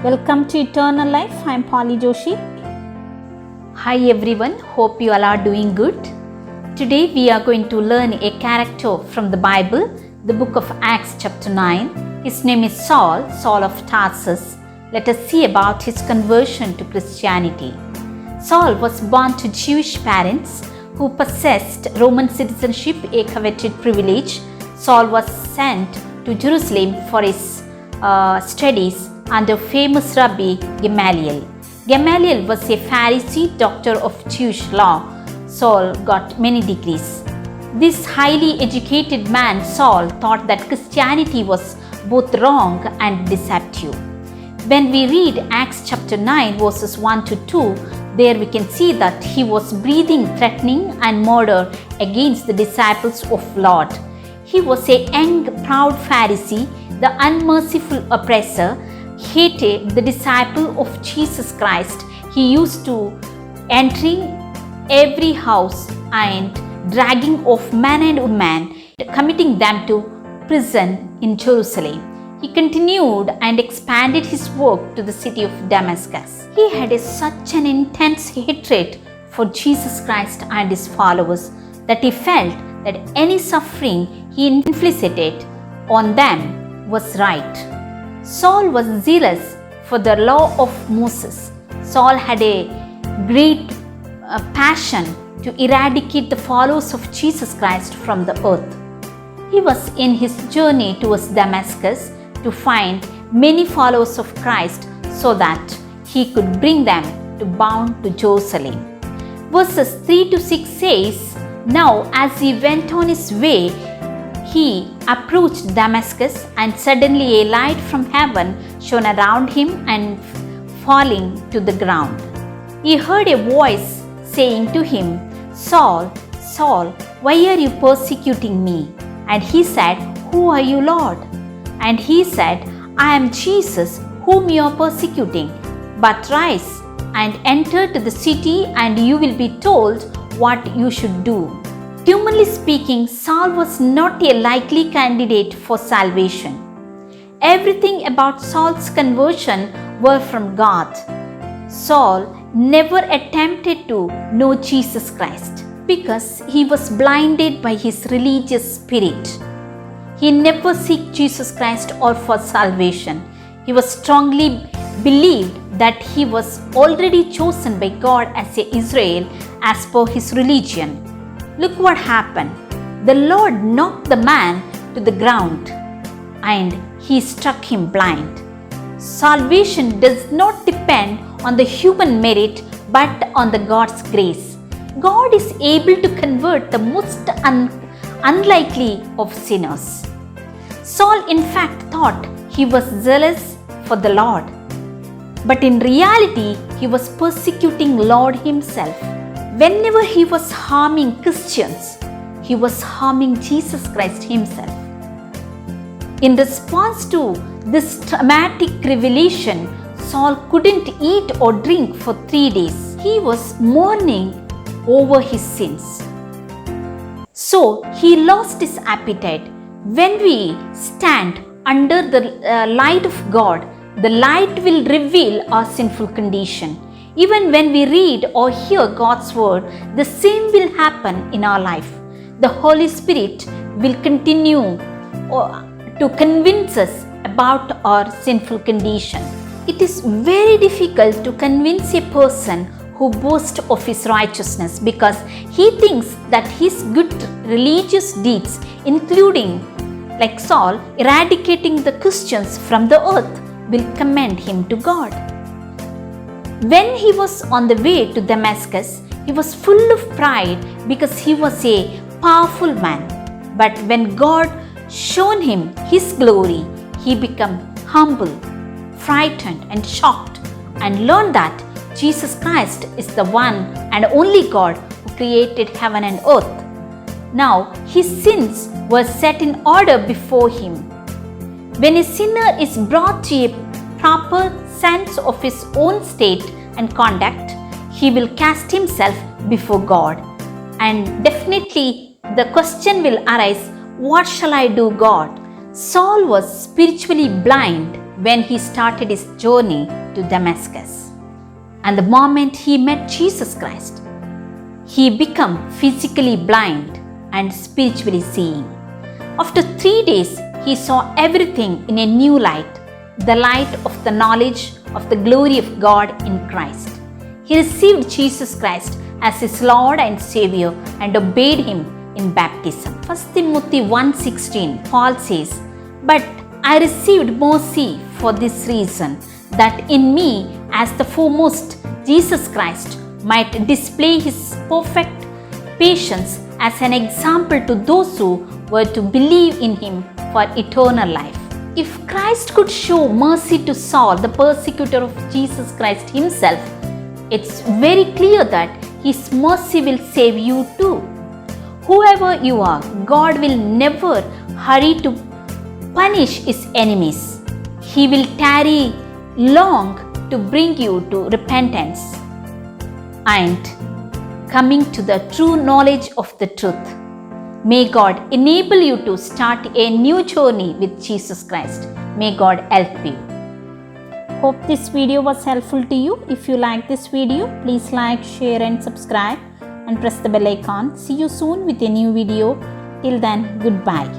Welcome to Eternal Life. I am Polly Joshi. Hi everyone, hope you all are doing good. Today we are going to learn a character from the Bible, the book of Acts chapter 9. His name is Saul, Saul of Tarsus. Let us see about his conversion to Christianity. Saul was born to Jewish parents who possessed Roman citizenship, a coveted privilege. Saul was sent to Jerusalem for his studies under famous Rabbi Gamaliel. Gamaliel was a Pharisee, doctor of Jewish law. Saul got many degrees. This highly educated man, Saul, thought that Christianity was both wrong and deceptive. When we read Acts chapter 9 verses 1 to 2, there we can see that he was breathing threatening and murder against the disciples of Lord. He was a young, proud Pharisee, the unmerciful oppressor, hated the disciple of Jesus Christ. He used to entering every house and dragging off man and woman, committing them to prison in Jerusalem. He continued and expanded his work to the city of Damascus. He had such an intense hatred for Jesus Christ and his followers that he felt that any suffering he inflicted on them was right. Saul was zealous for the law of Moses. Saul had a great passion to eradicate the followers of Jesus Christ from the earth. He was in his journey towards Damascus to find many followers of Christ so that he could bring them to bound to Jerusalem. Verses 3 to 6 says, "Now as he went on his way, he approached Damascus, and suddenly a light from heaven shone around him, and falling to the ground, he heard a voice saying to him, 'Saul, Saul, why are you persecuting me?' And he said, 'Who are you, Lord?' And he said, 'I am Jesus, whom you are persecuting. But rise and enter to the city, and you will be told what you should do.'" Humanly speaking, Saul was not a likely candidate for salvation. Everything about Saul's conversion were from God. Saul never attempted to know Jesus Christ because he was blinded by his religious spirit. He never sought Jesus Christ or for salvation. He was strongly believed that he was already chosen by God as an Israel as per his religion. Look what happened. The Lord knocked the man to the ground and he struck him blind. Salvation does not depend on the human merit but on the God's grace. God is able to convert the most unlikely of sinners. Saul in fact thought he was zealous for the Lord, but in reality he was persecuting Lord himself. Whenever he was harming Christians, he was harming Jesus Christ himself. In response to this traumatic revelation, Saul couldn't eat or drink for 3 days. He was mourning over his sins. So he lost his appetite. When we stand under the light of God, the light will reveal our sinful condition. Even when we read or hear God's word, the same will happen in our life. The Holy Spirit will continue to convince us about our sinful condition. It is very difficult to convince a person who boasts of his righteousness because he thinks that his good religious deeds, including, like Saul, eradicating the Christians from the earth, will commend him to God. When he was on the way to Damascus, he was full of pride because he was a powerful man. But when God shone him his glory, he became humble, frightened and shocked, and learned that Jesus Christ is the one and only God who created heaven and earth. Now his sins were set in order before him. When a sinner is brought to a proper sense of his own state and conduct, he will cast himself before God. And definitely the question will arise, what shall I do, God? Saul was spiritually blind when he started his journey to Damascus. And the moment he met Jesus Christ, he became physically blind and spiritually seeing. After 3 days, he saw everything in a new light, the light of the knowledge of the glory of God in Christ. He received Jesus Christ as his Lord and Savior and obeyed him in baptism. 1 Timothy 1:16, Paul says, "But I received mercy for this reason, that in me, as the foremost, Jesus Christ might display his perfect patience as an example to those who were to believe in him for eternal life." If Christ could show mercy to Saul, the persecutor of Jesus Christ himself, it's very clear that his mercy will save you too. Whoever you are, God will never hurry to punish his enemies. He will tarry long to bring you to repentance and coming to the true knowledge of the truth. May God enable you to start a new journey with Jesus Christ. May God help you. Hope this video was helpful to you. If you like this video, please like, share and subscribe and press the bell icon. See you soon with a new video. Till then, goodbye.